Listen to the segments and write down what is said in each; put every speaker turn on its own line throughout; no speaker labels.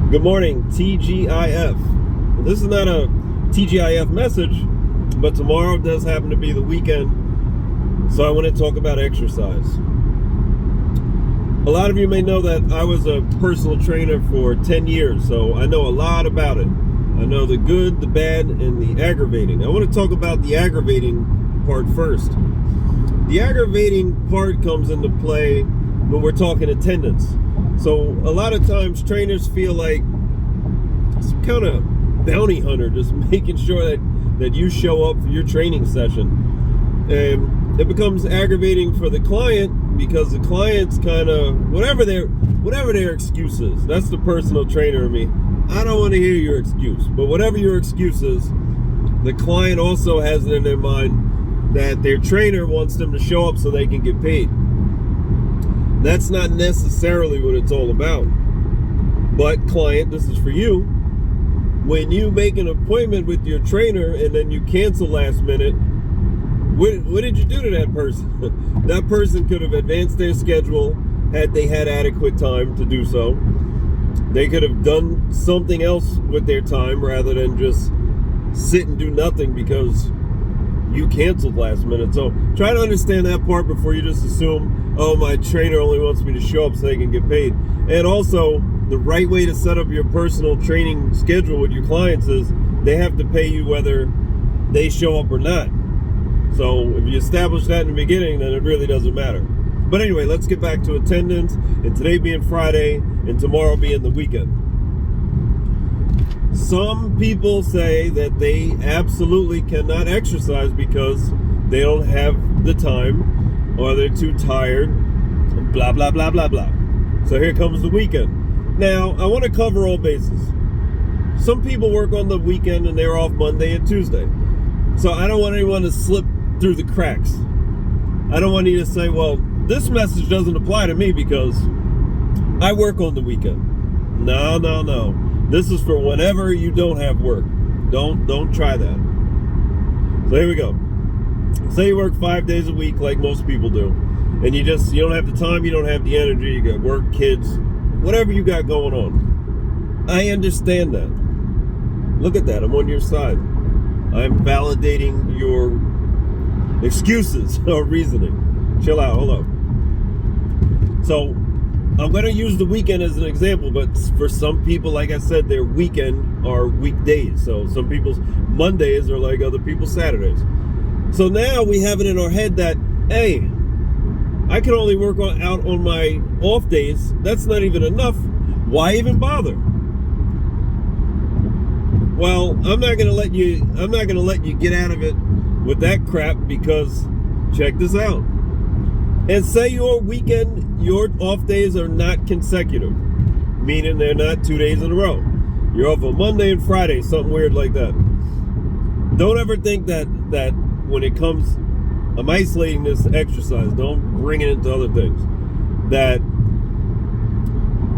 Good morning, TGIF. This is not a TGIF message, but tomorrow does happen to be the weekend, so I want to talk about exercise. A lot of you may know that I was a personal trainer for 10 years, so I know a lot about it. I know the good, the bad, and the aggravating. I want to talk about the aggravating part first. The aggravating part comes into play when we're talking attendance. So a lot of times trainers feel like some kind of bounty hunter, just making sure that you show up for your training session. And it becomes aggravating for the client because the client's kind of, whatever their excuse is, that's the personal trainer in me. I don't want to hear your excuse, but whatever your excuse is, the client also has it in their mind that their trainer wants them to show up so they can get paid. That's not necessarily what it's all about. But client, this is for you. When you make an appointment with your trainer and then you cancel last minute, what did you do to that person? That person could have advanced their schedule had they had adequate time to do so. They could have done something else with their time rather than just sit and do nothing because you canceled last minute. So try to understand that part before you just assume, oh, my trainer only wants me to show up so they can get paid. And also, the right way to set up your personal training schedule with your clients is they have to pay you whether they show up or not. So if you establish that in the beginning, then it really doesn't matter. But anyway, let's get back to attendance, and today being Friday and tomorrow being the weekend. Some people say that they absolutely cannot exercise because they don't have the time or they're too tired, blah, blah, blah, blah, blah. So here comes the weekend. Now, I want to cover all bases. Some people work on the weekend and they're off Monday and Tuesday. So I don't want anyone to slip through the cracks. I don't want you to say, well, this message doesn't apply to me because I work on the weekend. No. This is for whenever you don't have work. Don't try that. So here we go. Say you work 5 days a week like most people do. And you don't have the time, you don't have the energy, you got work, kids, whatever you got going on. I understand that. Look at that, I'm on your side. I'm validating your excuses or reasoning. Chill out, hold up. So, I'm going to use the weekend as an example, but for some people, like I said, their weekend are weekdays. So some people's Mondays are like other people's Saturdays. So now we have it in our head that, hey, I can only work out on my off days. That's not even enough. Why even bother? Well, I'm not going to let you get out of it with that crap because check this out. And say your off days are not consecutive, meaning they're not 2 days in a row. You're off on Monday and Friday, something weird like that. Don't ever think that when it comes, I'm isolating this exercise, don't bring it into other things, that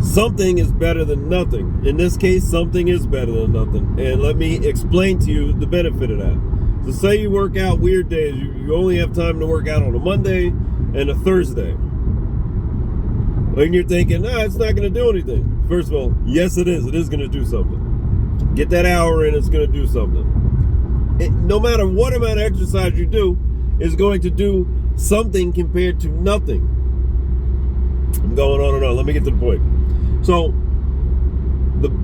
something is better than nothing. In this case, something is better than nothing. And let me explain to you the benefit of that. So say you work out weird days, you only have time to work out on a Monday and a Thursday. And you're thinking, it's not going to do anything. First of all, yes, it is. It is going to do something. Get that hour in, it's going to do something. No matter what amount of exercise you do, it's going to do something compared to nothing. I'm going on and on. Let me get to the point. So,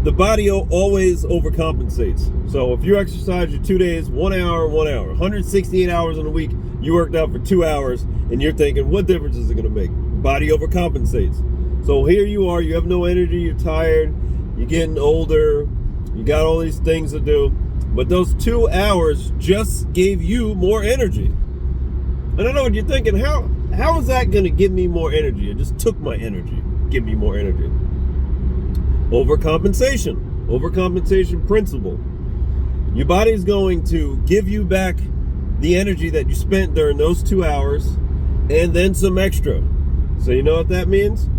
the body always overcompensates. So if you exercise your 2 days, 1 hour, 1 hour, 168 hours in a week, you worked out for 2 hours, and you're thinking, what difference is it going to make? Body overcompensates. So here you are, you have no energy, you're tired, you're getting older, you got all these things to do, but those 2 hours just gave you more energy. And I know what you're thinking, how is that going to give me more energy? It just took my energy, give me more energy. Overcompensation principle. Your body's going to give you back the energy that you spent during those 2 hours and then some extra. So you know what that means?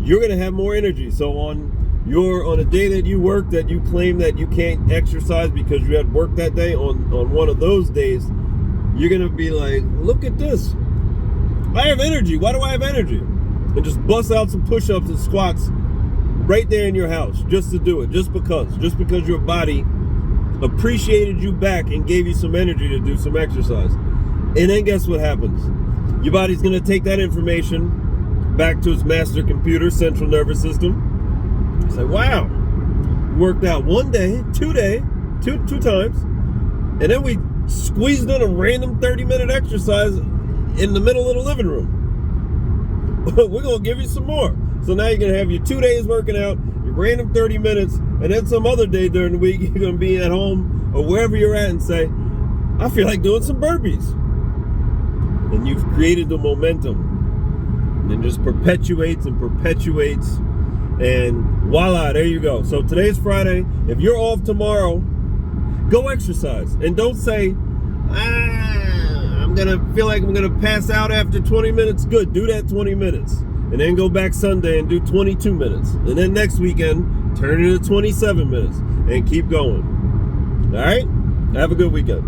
You're going to have more energy. So on a day that you work that you claim that you can't exercise because you had work that day, on one of those days, you're going to be like, look at this. I have energy. Why do I have energy? And just bust out some push-ups and squats right there in your house just to do it, just because your body appreciated you back and gave you some energy to do some exercise. And then guess what happens? Your body's going to take that information back to its master computer, central nervous system. Say, wow, worked out one day, two times, and then we squeezed in a random 30-minute exercise in the middle of the living room. We're going to give you some more. So now you're going to have your 2 days working out, your random 30 minutes, and then some other day during the week, you're going to be at home or wherever you're at and say, I feel like doing some burpees. And you've created the momentum. And it just perpetuates and perpetuates. And voila, there you go. So today's Friday. If you're off tomorrow, go exercise. And don't say, I'm going to feel like I'm going to pass out after 20 minutes. Good, do that 20 minutes. And then go back Sunday and do 22 minutes. And then next weekend, turn it into 27 minutes. And keep going. All right? Have a good weekend.